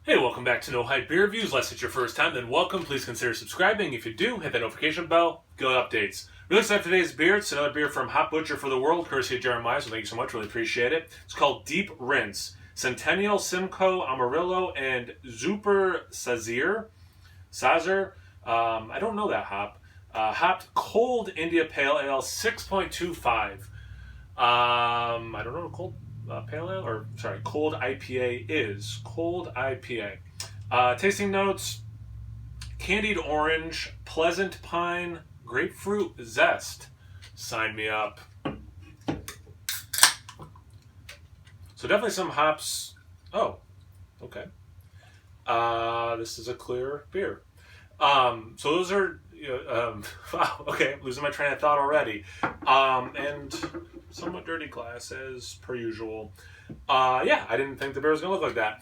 Hey, welcome back to No Hype Beer Reviews. Unless it's your first time, then welcome. Please consider subscribing. If you do, hit that notification bell. Get updates. Really excited for today's beer. It's another beer from Hop Butcher for the World, courtesy of Jeremiah. So thank you so much. Really appreciate it. It's called Deep Rinse. Centennial, Simcoe, Amarillo, and Super Sazer. I don't know that hop. Hopped Cold India Pale Ale, 6.25. I don't know what pale ale, or sorry, cold IPA is. Cold IPA. Tasting notes: candied orange, pleasant pine, grapefruit zest. Sign me up. So definitely some hops. Oh, okay. This is a clear beer. So those are, wow, okay, losing my train of thought already. And somewhat dirty glass as per usual. Yeah, I didn't think the beer was going to look like that.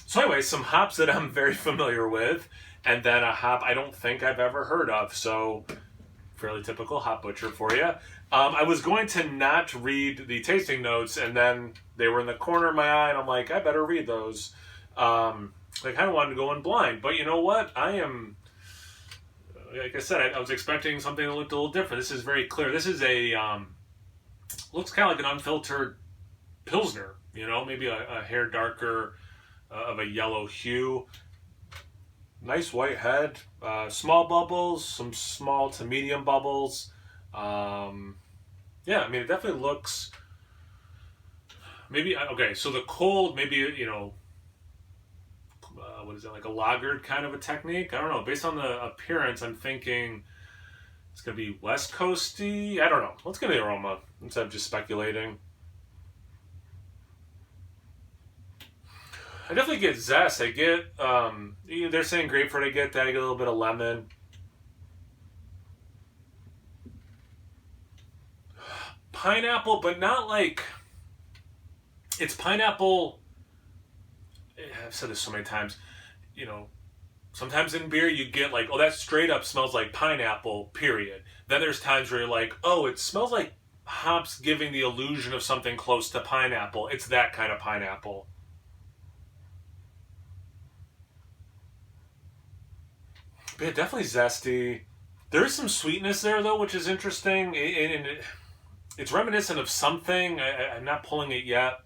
So anyway, some hops that I'm very familiar with, and then a hop I don't think I've ever heard of. So fairly typical Hop Butcher for you. I was going to not read the tasting notes, and then they were in the corner of my eye, and I'm like, I better read those. I kind of wanted to go in blind, but you know what? I am, like I said, I was expecting something that looked a little different. This is very clear. This is looks kind of like an unfiltered Pilsner, maybe a hair darker, of a yellow hue. Nice white head, small bubbles, some small to medium bubbles. Yeah, I mean, it definitely looks, maybe, okay, so the cold, maybe, what is it, like a lagered kind of a technique? I don't know. Based on the appearance, I'm thinking it's going to be West Coasty. I don't know. Let's get the aroma instead of just speculating. I definitely get zest. I get, they're saying grapefruit. I get that. I get a little bit of lemon. Pineapple, but not like, it's pineapple. I've said this so many times. Sometimes in beer you get like, oh, that straight up smells like pineapple, period. Then there's times where you're like, oh, it smells like hops giving the illusion of something close to pineapple. It's that kind of pineapple. But yeah, definitely zesty. There is some sweetness there, though, which is interesting. It's reminiscent of something. I'm not pulling it yet.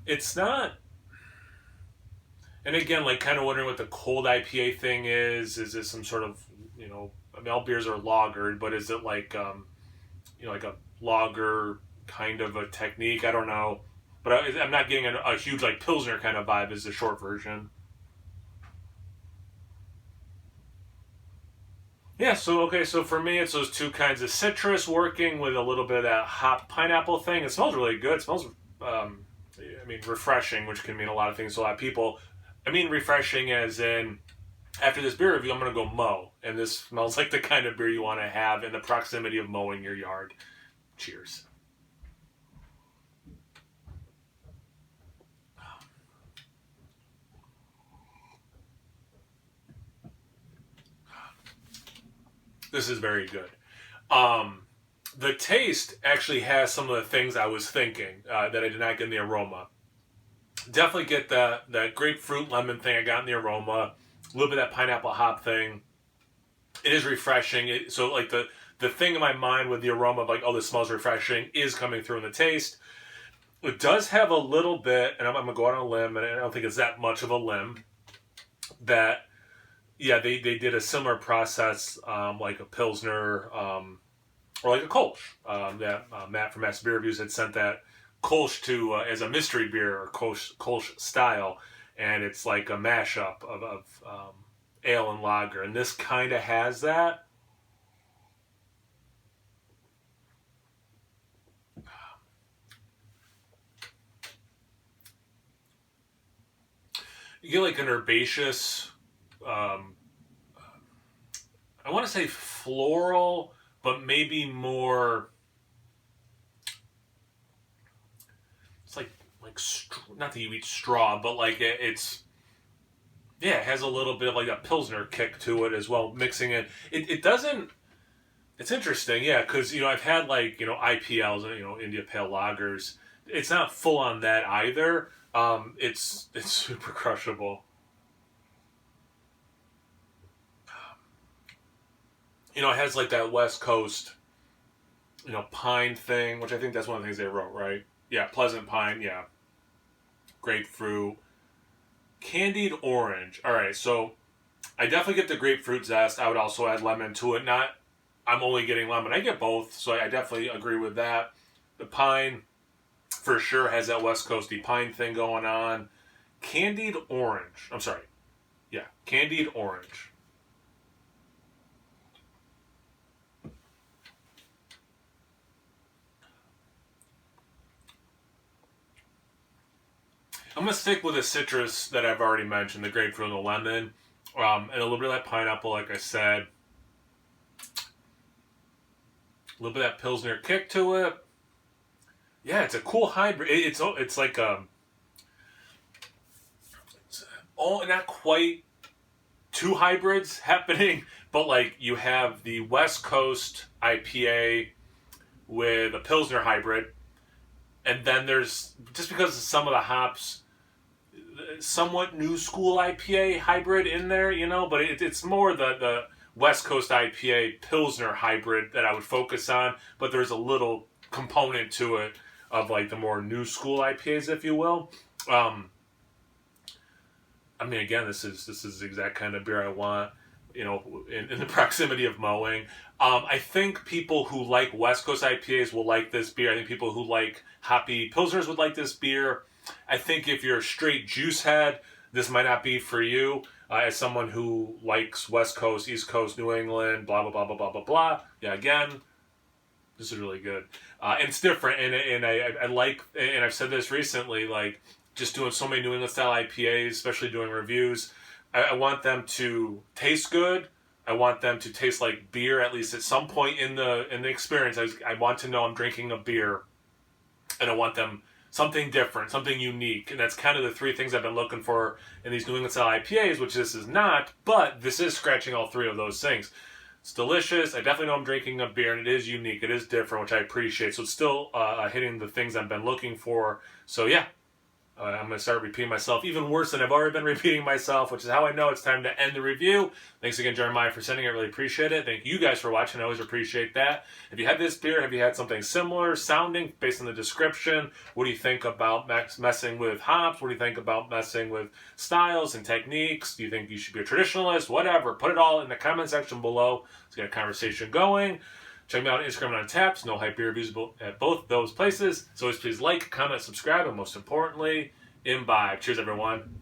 It's not. And again, like kind of wondering what the cold IPA thing is. Is it some sort of, I mean, all beers are lagered, but is it like, like a lager kind of a technique? I don't know. But I'm not getting a huge like Pilsner kind of vibe as the short version. Yeah, so okay, so for me it's those two kinds of citrus working with a little bit of that hop pineapple thing. It smells really good. It smells, I mean, refreshing, which can mean a lot of things to a lot of people. I mean, refreshing as in, after this beer review, I'm going to go mow. And this smells like the kind of beer you want to have in the proximity of mowing your yard. Cheers. This is very good. The taste actually has some of the things I was thinking that I did not get in the aroma. Definitely get that grapefruit lemon thing I got in the aroma. A little bit of that pineapple hop thing. It is refreshing. So like the thing in my mind with the aroma of like, oh, this smells refreshing is coming through in the taste. It does have a little bit, and I'm going to go out on a limb, and I don't think it's that much of a limb, that, yeah, they did a similar process, like a Pilsner, or like a Kolsch. That Matt from Matt's Beer Reviews had sent that Kolsch to as a mystery beer, or Kolsch style, and it's like a mashup of ale and lager, and this kind of has that. You get like an herbaceous, um, I want to say floral, but maybe more. It's like not that you eat straw, but like it's, yeah, it has a little bit of like a Pilsner kick to it as well. Mixing it, it doesn't. It's interesting, yeah, because I've had like IPLs, India Pale Lagers. it's not full on that either. It's super crushable. You know, it has like that West Coast, you know, pine thing, which I think that's one of the things they wrote, right? Yeah, pleasant pine, yeah. Grapefruit. Candied orange. All right, so I definitely get the grapefruit zest. I would also add lemon to it. Not, I'm only getting lemon. I get both, so I definitely agree with that. The pine, for sure, has that West Coasty pine thing going on. Candied orange. I'm sorry. Yeah, candied orange. I'm gonna stick with the citrus that I've already mentioned, the grapefruit and the lemon, and a little bit of that pineapple, like I said. A little bit of that Pilsner kick to it. Yeah, it's a cool hybrid. It's like oh, not quite two hybrids happening, but like you have the West Coast IPA with a Pilsner hybrid, and then there's, just because of some of the hops, somewhat new school IPA hybrid in there, you know, but it's more the West Coast IPA Pilsner hybrid that I would focus on, but there's a little component to it of like the more new school IPAs, if you will. I mean, again, this is the exact kind of beer I want, you know, in the proximity of mowing. I think people who like West Coast IPAs will like this beer. I think people who like hoppy pilsners would like this beer. I think if you're a straight juice head, this might not be for you. As someone who likes West Coast, East Coast, New England, blah blah blah blah blah blah blah. Yeah, again, this is really good, and it's different. And I like, and I've said this recently, like just doing so many New England style IPAs, especially doing reviews. I want them to taste good. I want them to taste like beer, at least at some point in the experience. I want to know I'm drinking a beer, and I want them something different, something unique. And that's kind of the three things I've been looking for in these New England style IPAs, which this is not, but this is scratching all three of those things. It's delicious. I definitely know I'm drinking a beer, and it is unique. It is different, which I appreciate. So it's still hitting the things I've been looking for. So yeah, I'm going to start repeating myself even worse than I've already been repeating myself, which is how I know it's time to end the review. Thanks again, Jeremiah, for sending it. I really appreciate it. Thank you guys for watching. I always appreciate that. If you had this beer, have you had something similar sounding based on the description? What do you think about messing with hops? What do you think about messing with styles and techniques? Do you think you should be a traditionalist? Whatever. Put it all in the comment section below. Let's get a conversation going. Check me out on Instagram and Untappd. No Hype Beer Reviews at both those places. So always please like, comment, subscribe, and most importantly, imbibe. Cheers, everyone.